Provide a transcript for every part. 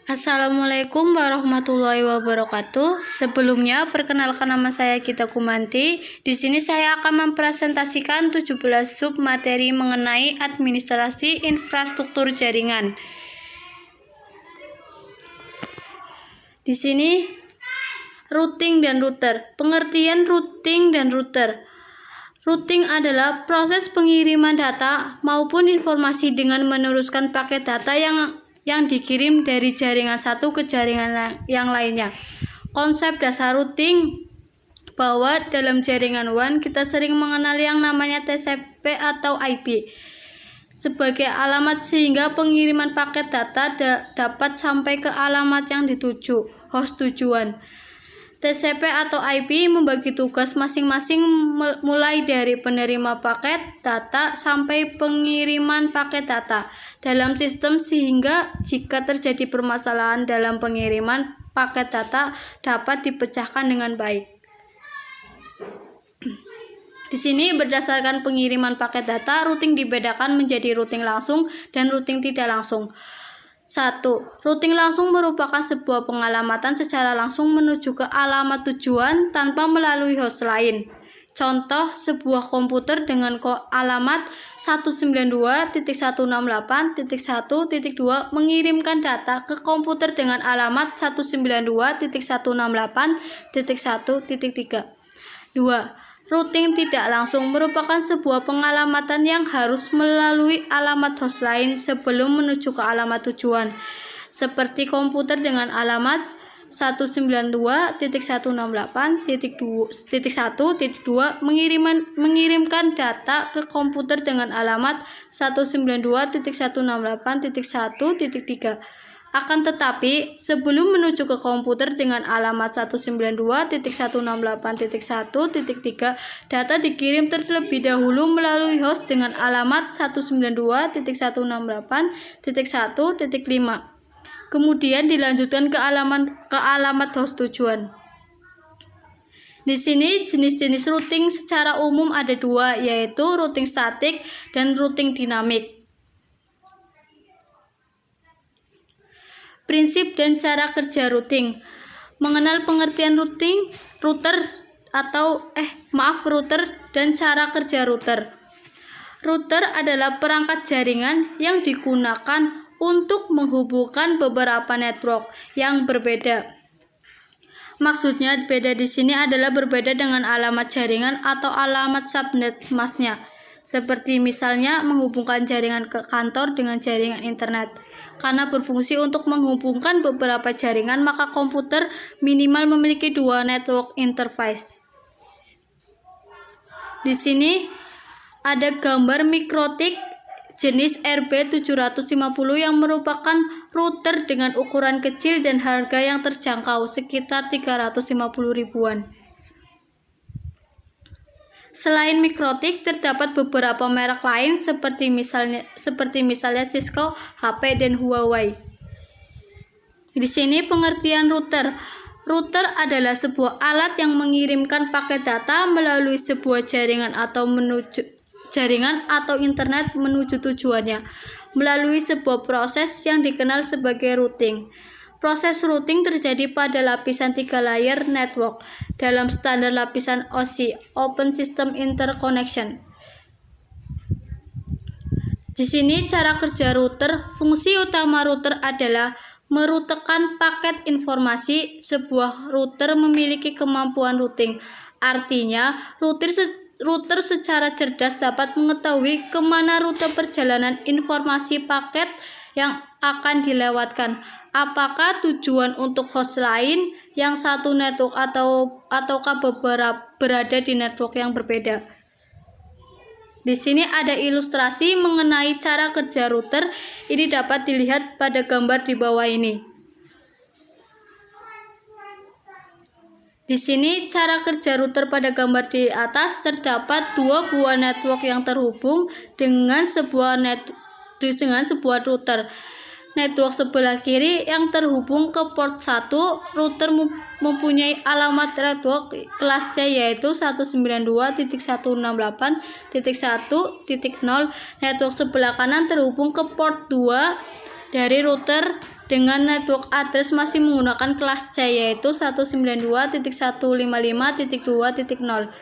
Assalamualaikum warahmatullahi wabarakatuh. Sebelumnya, perkenalkan nama saya Gita Kumanti. Di sini saya akan mempresentasikan 17 sub materi mengenai administrasi infrastruktur jaringan. Di sini routing dan router. Pengertian routing dan router. Routing adalah proses pengiriman data maupun informasi dengan meneruskan paket data yang dikirim dari jaringan satu ke jaringan yang lainnya. Konsep dasar routing bahwa dalam jaringan WAN kita sering mengenal yang namanya TCP atau IP sebagai alamat sehingga pengiriman paket data dapat sampai ke alamat yang dituju, host tujuan. TCP atau IP membagi tugas masing-masing mulai dari penerima paket data sampai pengiriman paket data dalam sistem sehingga jika terjadi permasalahan dalam pengiriman paket data dapat dipecahkan dengan baik. Di sini berdasarkan pengiriman paket data, routing dibedakan menjadi routing langsung dan routing tidak langsung. 1. Routing langsung merupakan sebuah pengalamatan secara langsung menuju ke alamat tujuan tanpa melalui host lain. Contoh, sebuah komputer dengan alamat 192.168.1.2 mengirimkan data ke komputer dengan alamat 192.168.1.3. 2. Routing tidak langsung merupakan sebuah pengalamatan yang harus melalui alamat host lain sebelum menuju ke alamat tujuan. Seperti komputer dengan alamat 192.168.1.2 mengirimkan data ke komputer dengan alamat 192.168.1.3. Akan tetapi, sebelum menuju ke komputer dengan alamat 192.168.1.3, data dikirim terlebih dahulu melalui host dengan alamat 192.168.1.5. Kemudian dilanjutkan ke alamat host tujuan. Di sini jenis-jenis routing secara umum ada dua, yaitu routing statik dan routing dinamik. Prinsip dan cara kerja routing. Mengenal pengertian router dan cara kerja router. Router adalah perangkat jaringan yang digunakan untuk menghubungkan beberapa network yang berbeda. Maksudnya beda di sini adalah berbeda dengan alamat jaringan atau alamat subnet masknya. Seperti misalnya menghubungkan jaringan ke kantor dengan jaringan internet. Karena berfungsi untuk menghubungkan beberapa jaringan, maka komputer minimal memiliki dua network interface. Di sini ada gambar mikrotik jenis RB750 yang merupakan router dengan ukuran kecil dan harga yang terjangkau sekitar 350 ribuan. Selain mikrotik, terdapat beberapa merek lain seperti misalnya Cisco, HP, dan Huawei. Di sini pengertian router. Router adalah sebuah alat yang mengirimkan paket data melalui sebuah jaringan atau internet menuju tujuannya melalui sebuah proses yang dikenal sebagai routing. Proses routing terjadi pada lapisan 3 layer network dalam standar lapisan OSI, Open System Interconnection. Di sini cara kerja router. Fungsi utama router adalah merutekan paket informasi. Sebuah router memiliki kemampuan routing. Artinya, router secara cerdas dapat mengetahui kemana rute perjalanan informasi paket yang akan dilewatkan. Apakah tujuan untuk host lain yang satu network ataukah berada di network yang berbeda. Di sini ada ilustrasi mengenai cara kerja router. Ini dapat dilihat pada gambar di bawah ini. Di sini cara kerja router pada gambar di atas terdapat dua buah network yang terhubung dengan sebuah router. Network sebelah kiri yang terhubung ke port 1, router mempunyai alamat network kelas C yaitu 192.168.1.0. Network sebelah kanan terhubung ke port 2 dari router dengan network address masih menggunakan kelas C, yaitu 192.155.2.0.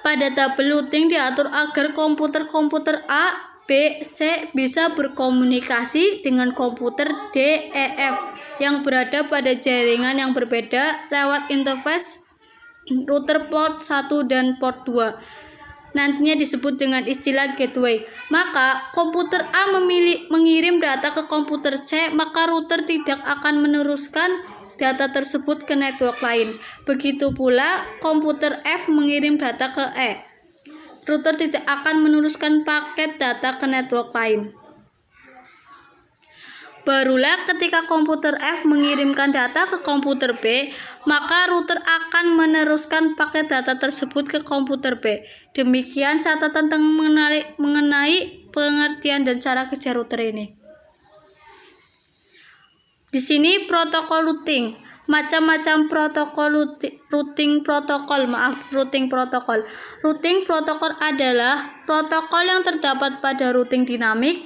Pada tabel routing diatur agar komputer A, B, C bisa berkomunikasi dengan komputer D, E, F yang berada pada jaringan yang berbeda lewat interface router port 1 dan port 2. Nantinya disebut dengan istilah gateway. Maka komputer A mengirim data ke komputer C, maka router tidak akan meneruskan data tersebut ke network lain. Begitu pula komputer F mengirim data ke E. Router tidak akan meneruskan paket data ke network lain. Barulah ketika komputer F mengirimkan data ke komputer B, maka router akan meneruskan paket data tersebut ke komputer B. Demikian catatan mengenai pengertian dan cara kerja router ini. Di sini protokol routing, macam-macam protokol routing protokol. Routing protokol adalah protokol yang terdapat pada routing dynamic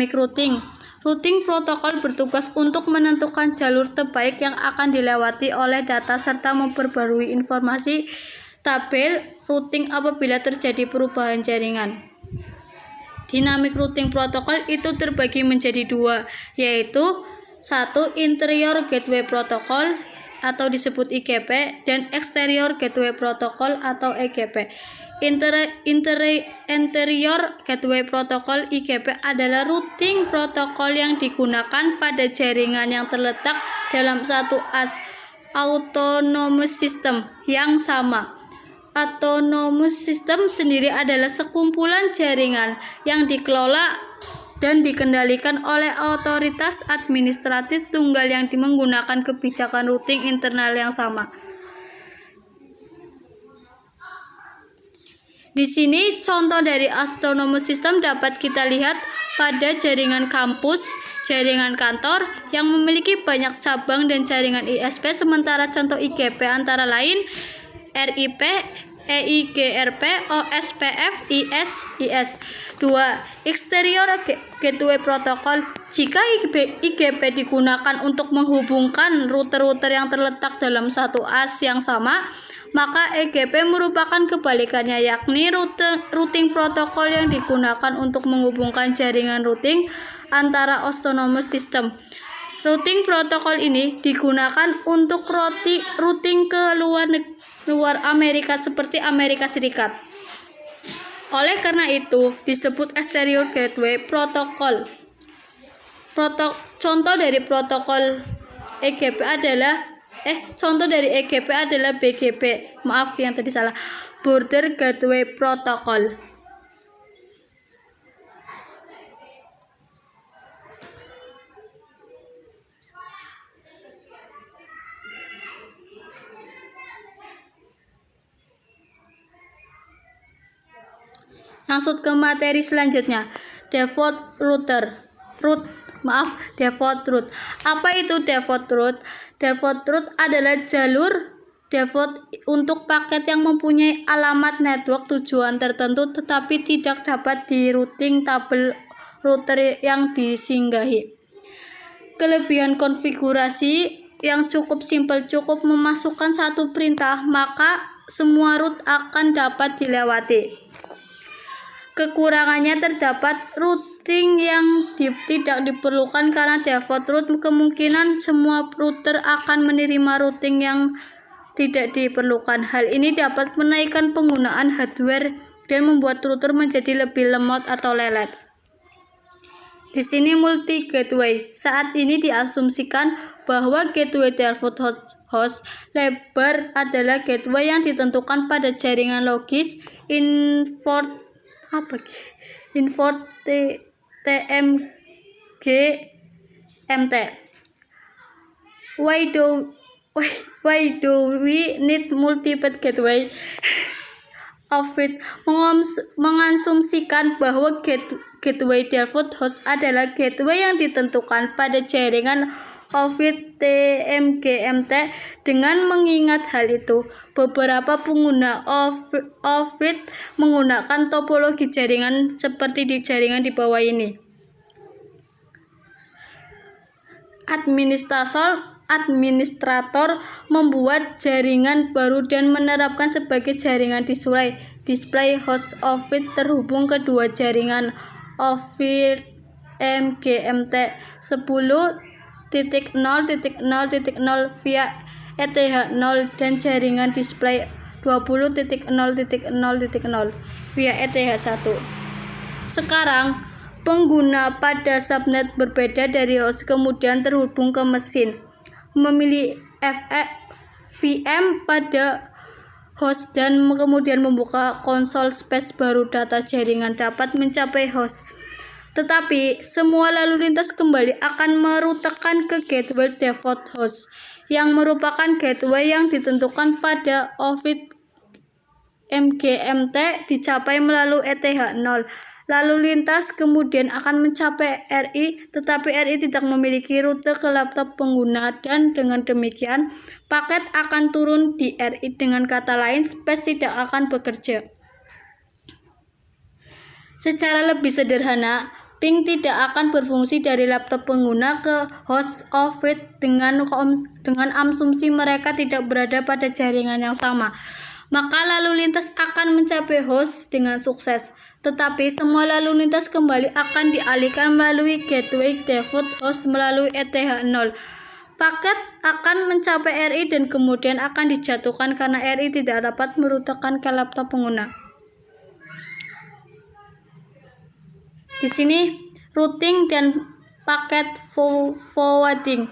routing. Routing protokol bertugas untuk menentukan jalur terbaik yang akan dilewati oleh data serta memperbarui informasi tabel routing apabila terjadi perubahan jaringan. Dynamic routing protokol itu terbagi menjadi dua, yaitu 1. Interior Gateway Protocol atau disebut IGP dan Exterior Gateway Protocol atau EGP. Interior Gateway Protocol IGP adalah routing protokol yang digunakan pada jaringan yang terletak dalam satu as autonomous system yang sama. Autonomous system sendiri adalah sekumpulan jaringan yang dikelola dan dikendalikan oleh otoritas administratif tunggal yang menggunakan kebijakan routing internal yang sama. Di sini contoh dari autonomous system dapat kita lihat pada jaringan kampus, jaringan kantor yang memiliki banyak cabang dan jaringan ISP, sementara contoh IGP antara lain RIP, EIGRP, OSPF, IS. 2. Exterior Gateway Protocol. Jika IGP digunakan untuk menghubungkan router-router yang terletak dalam satu as yang sama, maka EGP merupakan kebalikannya, yakni routing protokol yang digunakan untuk menghubungkan jaringan routing antara autonomous system. Routing protokol ini digunakan untuk routing ke luar Amerika seperti Amerika Serikat. Oleh karena itu disebut Exterior Gateway Protocol. Contoh dari protokol EGP adalah BGP. Maaf yang tadi salah. Border Gateway Protocol. Langsung ke materi selanjutnya. Default route. Apa itu default route? Default route adalah jalur default untuk paket yang mempunyai alamat network tujuan tertentu tetapi tidak dapat di routing tabel router yang disinggahi. Kelebihan konfigurasi yang cukup simpel, cukup memasukkan satu perintah maka semua route akan dapat dilewati. Kekurangannya terdapat routing yang tidak diperlukan karena default route kemungkinan semua router akan menerima routing yang tidak diperlukan. Hal ini dapat menaikkan penggunaan hardware dan membuat router menjadi lebih lemot atau lelet. Di sini multi gateway. Saat ini diasumsikan bahwa gateway default host lebar adalah gateway yang ditentukan pada jaringan logis import TMG-MT. Why do we need multiple gateway? Ovid mengasumsikan bahwa gateway default host adalah gateway yang ditentukan pada jaringan Ovid TMG-MT. Dengan mengingat hal itu, beberapa pengguna Ovid menggunakan topologi jaringan seperti di jaringan di bawah ini. Administrator membuat jaringan baru dan menerapkan sebagai jaringan display host Ovid terhubung kedua jaringan Ovid MGMT 10.0.0.0 via ETH0 dan jaringan display 20.0.0.0 via ETH1. Sekarang, pengguna pada subnet berbeda dari host kemudian terhubung ke mesin, memilih VM pada host dan kemudian membuka konsol space baru data jaringan dapat mencapai host. Tetapi semua lalu lintas kembali akan merutekan ke gateway default host yang merupakan gateway yang ditentukan pada Ovid MGMT dicapai melalui ETH0. Lalu lintas kemudian akan mencapai RI, tetapi RI tidak memiliki rute ke laptop pengguna dan dengan demikian paket akan turun di RI. Dengan kata lain, space tidak akan bekerja. Secara lebih sederhana, ping tidak akan berfungsi dari laptop pengguna ke host Ovid dengan asumsi mereka tidak berada pada jaringan yang sama. Maka lalu lintas akan mencapai host dengan sukses. Tetapi semua lalu lintas kembali akan dialihkan melalui gateway default host melalui ETH0. Paket akan mencapai RI dan kemudian akan dijatuhkan karena RI tidak dapat merutekan ke laptop pengguna. Di sini routing dan paket forwarding.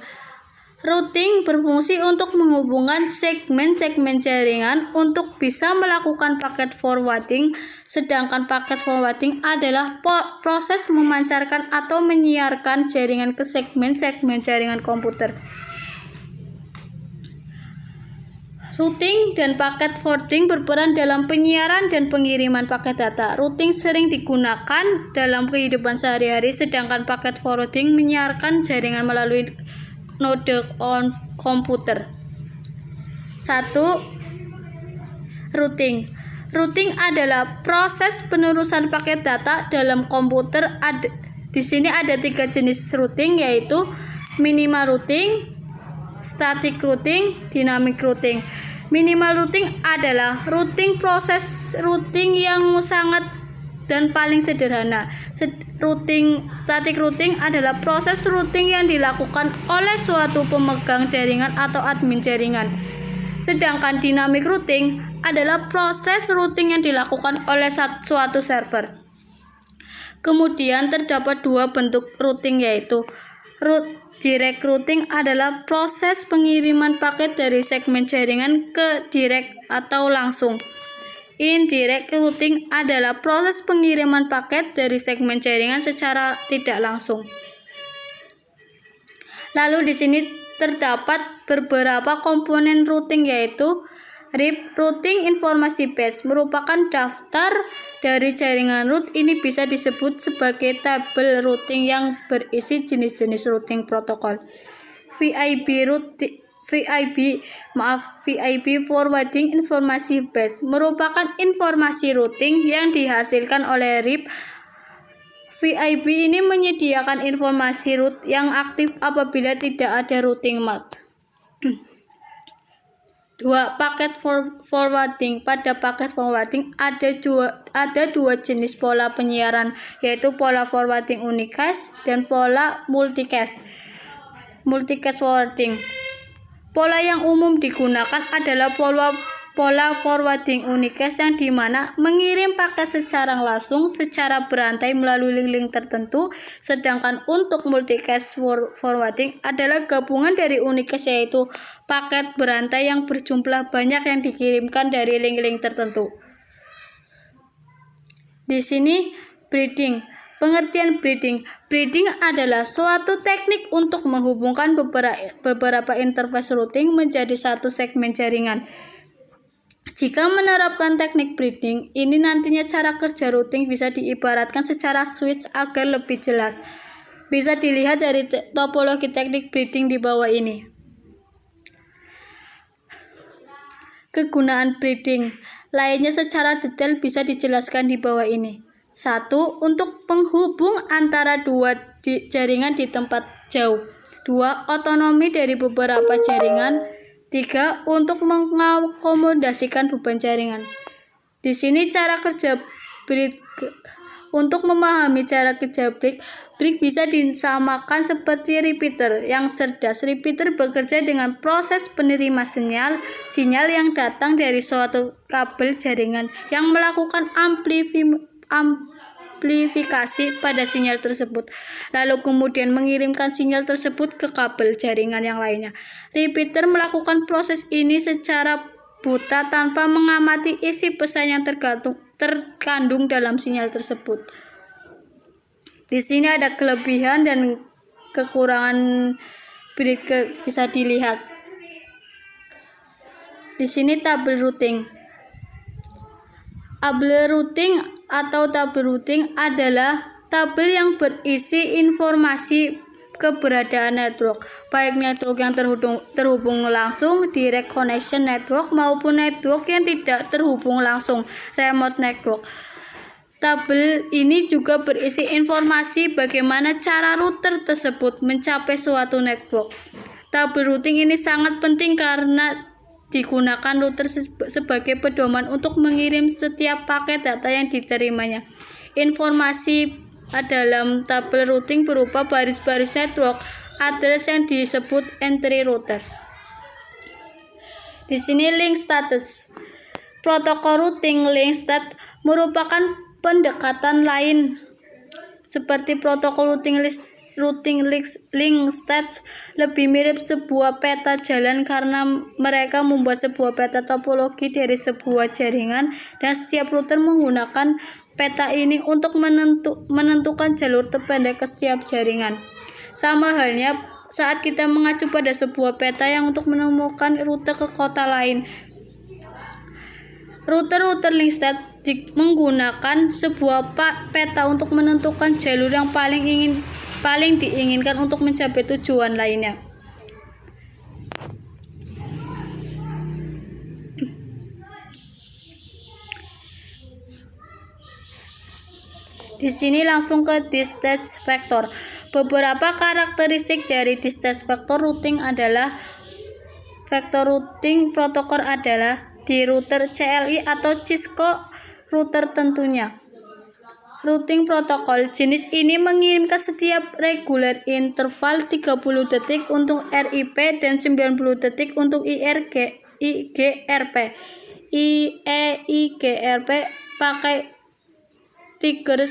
Routing berfungsi untuk menghubungkan segmen-segmen jaringan untuk bisa melakukan paket forwarding, sedangkan paket forwarding adalah proses memancarkan atau menyiarkan jaringan ke segmen-segmen jaringan komputer. Routing dan paket forwarding berperan dalam penyiaran dan pengiriman paket data. Routing sering digunakan dalam kehidupan sehari-hari, sedangkan paket forwarding menyiarkan jaringan melalui node komputer. 1. Routing. Routing adalah proses penerusan paket data dalam komputer. Di sini ada 3 jenis routing, yaitu minimal routing, static routing, dynamic routing. Minimal routing adalah proses routing yang sangat dan paling sederhana. Static routing adalah proses routing yang dilakukan oleh suatu pemegang jaringan atau admin jaringan. Sedangkan dynamic routing adalah proses routing yang dilakukan oleh suatu server. Kemudian terdapat 2 bentuk routing, yaitu direct routing adalah proses pengiriman paket dari segmen jaringan ke direct atau langsung. Indirect routing adalah proses pengiriman paket dari segmen jaringan secara tidak langsung. Lalu di sini terdapat beberapa komponen routing, yaitu RIP, Routing Informasi Base, merupakan daftar dari jaringan root. Ini bisa disebut sebagai tabel routing yang berisi jenis-jenis routing protokol. VIP Forwarding Informasi Base merupakan informasi routing yang dihasilkan oleh RIP. VIP ini menyediakan informasi root yang aktif apabila tidak ada routing merge. 2. Paket forwarding. Pada paket forwarding ada dua jenis pola penyiaran, yaitu pola forwarding unicast dan pola multicast forwarding. Pola yang umum digunakan adalah pola forwarding unicast, yang dimana mengirim paket secara langsung secara berantai melalui link-link tertentu, sedangkan untuk multicast forwarding adalah gabungan dari unicast, yaitu paket berantai yang berjumlah banyak yang dikirimkan dari link-link tertentu. Di sini bridging. Pengertian bridging. Bridging adalah suatu teknik untuk menghubungkan beberapa interface routing menjadi satu segmen jaringan. Jika menerapkan teknik bridging, ini nantinya cara kerja routing bisa diibaratkan secara switch agar lebih jelas. Bisa dilihat dari topologi teknik bridging di bawah ini. Kegunaan bridging lainnya secara detail bisa dijelaskan di bawah ini. 1. Untuk penghubung antara dua jaringan di tempat jauh. 2. Otonomi dari beberapa jaringan. 3. Untuk mengakomodasikan beban jaringan. Di sini cara kerja BRIC. Untuk memahami cara kerja BRIC bisa disamakan seperti repeater yang cerdas. Repeater bekerja dengan proses penerima sinyal yang datang dari suatu kabel jaringan yang melakukan amplifikasi pada sinyal tersebut, lalu kemudian mengirimkan sinyal tersebut ke kabel jaringan yang lainnya. Repeater melakukan proses ini secara buta tanpa mengamati isi pesan yang terkandung dalam sinyal tersebut. Di sini ada kelebihan dan kekurangan BRIC bisa dilihat. Di sini tabel routing. Tabel routing atau tabel routing adalah tabel yang berisi informasi keberadaan network, baik network yang terhubung langsung direct connection network maupun network yang tidak terhubung langsung remote network. Tabel ini juga berisi informasi bagaimana cara router tersebut mencapai suatu network. Tabel routing ini sangat penting karena digunakan router sebagai pedoman untuk mengirim setiap paket data yang diterimanya. Informasi dalam tabel routing berupa baris-baris network address yang disebut entry router. Di sini link status. Protokol routing link stat merupakan pendekatan lain seperti protokol routing link stats, lebih mirip sebuah peta jalan karena mereka membuat sebuah peta topologi dari sebuah jaringan dan setiap router menggunakan peta ini untuk menentukan jalur terpendek ke setiap jaringan. Sama halnya saat kita mengacu pada sebuah peta yang untuk menemukan rute ke kota lain. Router link stat menggunakan sebuah peta untuk menentukan jalur yang paling diinginkan untuk mencapai tujuan lainnya. Di sini langsung ke distance vector. Beberapa karakteristik dari distance vector routing adalah vector routing protokol adalah di router CLI atau Cisco router tentunya. Routing protokol jenis ini mengirimkan setiap regular interval 30 detik untuk RIP dan 90 detik untuk IGRP. IGRP pakai trigger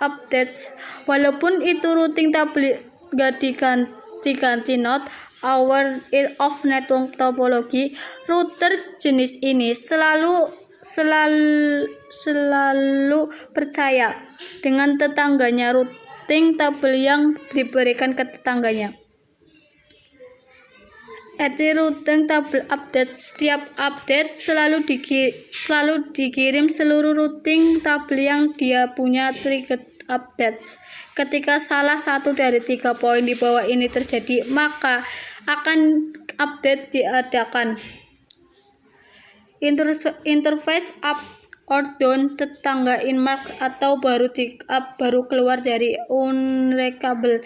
updates. Walaupun itu routing tabel gak diganti node hour of network topology, router jenis ini selalu percaya dengan tetangganya routing tabel yang diberikan ke tetangganya. Routing tabel update. Setiap update selalu dikirim seluruh routing tabel yang dia punya trigger updates. Ketika salah satu dari 3 poin di bawah ini terjadi, maka akan update diadakan. Interface up or down tetangga inmark atau baru keluar dari unreachable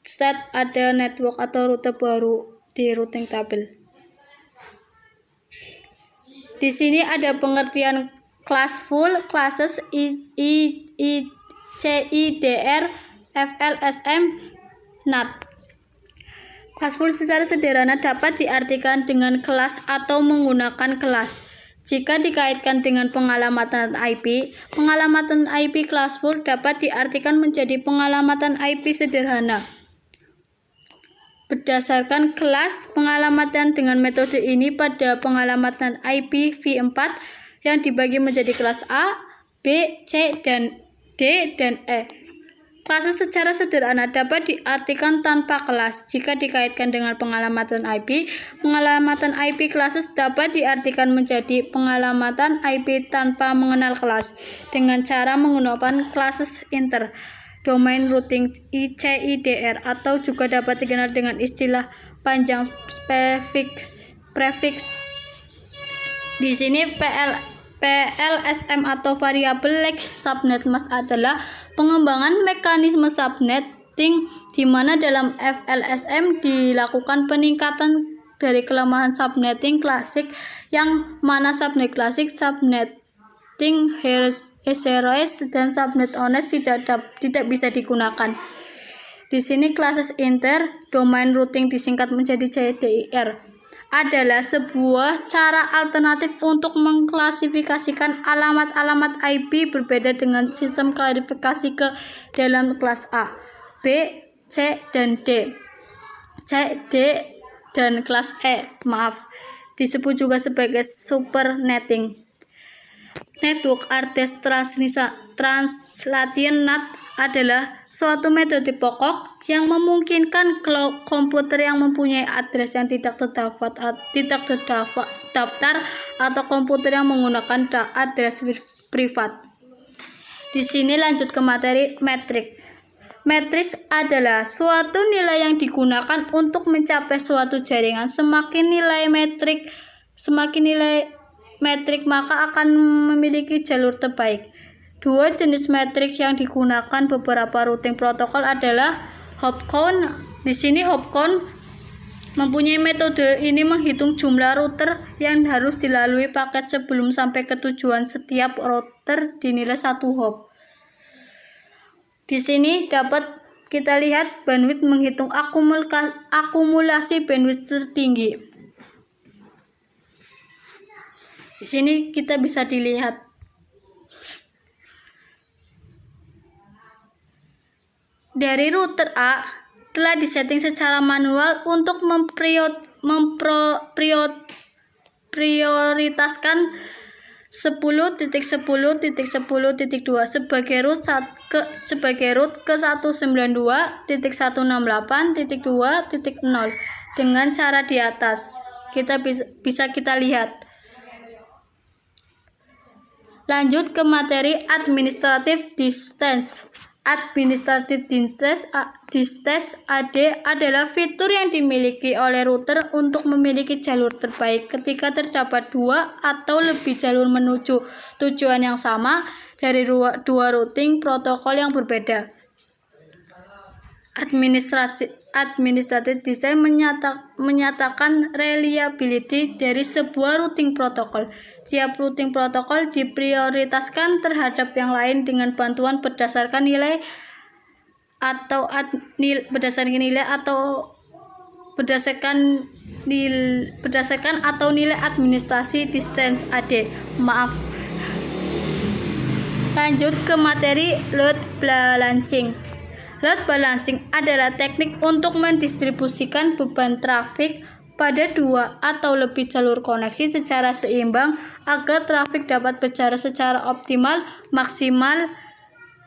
state, ada network atau rute baru di routing tabel. Di sini ada pengertian classful, classes, CIDR, FLSM, NAT. Classful secara sederhana dapat diartikan dengan kelas atau menggunakan kelas. Jika dikaitkan dengan pengalamatan IP, pengalamatan IP classful dapat diartikan menjadi pengalamatan IP sederhana. Berdasarkan kelas pengalamatan dengan metode ini pada pengalamatan IP v4 yang dibagi menjadi kelas A, B, C, dan D, dan E. Kelas secara sederhana dapat diartikan tanpa kelas. Jika dikaitkan dengan pengalamatan IP classes dapat diartikan menjadi pengalamatan IP tanpa mengenal kelas dengan cara menggunakan classes inter domain routing CIDR atau juga dapat dikenal dengan istilah panjang prefix. Di sini PLSM atau variable length subnet mask adalah pengembangan mekanisme subnet routing, di mana dalam FLSM dilakukan peningkatan dari kelemahan subnetting klasik, yang mana subnet klasik, subnetting heterogeneous, dan subnet honest tidak bisa digunakan. Di sini classes inter domain routing disingkat menjadi CDIR adalah sebuah cara alternatif untuk mengklasifikasikan alamat-alamat IP berbeda dengan sistem klasifikasi ke dalam kelas A, B, C, dan D. C, D, dan kelas E, disebut juga sebagai supernetting. Network Address Translation NAT adalah suatu metode pokok yang memungkinkan komputer yang mempunyai address yang tidak terdaftar atau komputer yang menggunakan address privat. Di sini lanjut ke materi matriks. Matriks adalah suatu nilai yang digunakan untuk mencapai suatu jaringan. Semakin nilai metrik maka akan memiliki jalur terbaik. Dua jenis metrik yang digunakan beberapa routing protokol adalah hop count. Di sini hop count mempunyai metode ini menghitung jumlah router yang harus dilalui paket sebelum sampai ke tujuan. Setiap router dinilai 1 hop. Di sini dapat kita lihat bandwidth menghitung akumulasi bandwidth tertinggi. Di sini kita bisa dilihat. Dari router A telah disetting secara manual untuk memprioritaskan 10.10.10.2 sebagai root ke 192.168.2.0 dengan cara di atas. Bisa kita lihat. Lanjut ke materi administrative distance. Administrative distance AD adalah fitur yang dimiliki oleh router untuk memiliki jalur terbaik ketika terdapat 2 atau lebih jalur menuju tujuan yang sama dari dua routing protokol yang berbeda. Administrative design menyatakan reliability dari sebuah routing protokol. Tiap routing protokol diprioritaskan terhadap yang lain dengan bantuan berdasarkan nilai atau nilai administrasi distance AD. Lanjut ke materi load balancing. Load balancing adalah teknik untuk mendistribusikan beban trafik pada 2 atau lebih jalur koneksi secara seimbang agar trafik dapat berjalan secara optimal,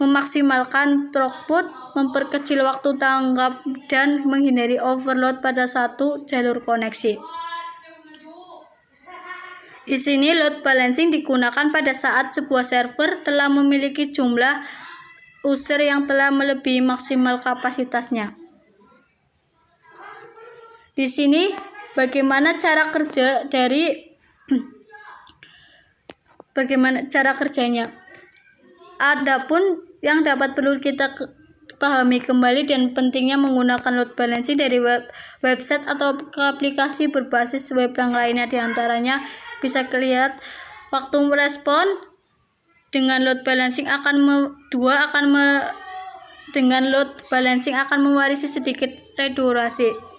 memaksimalkan throughput, memperkecil waktu tanggap, dan menghindari overload pada satu jalur koneksi. Di sini load balancing digunakan pada saat sebuah server telah memiliki jumlah user yang telah melebihi maksimal kapasitasnya. Di sini bagaimana cara kerjanya. Adapun yang dapat perlu kita pahami kembali dan pentingnya menggunakan load balancing dari website atau aplikasi berbasis web yang lainnya, diantaranya bisa dilihat waktu merespon dengan load balancing akan mewarisi sedikit redundansi.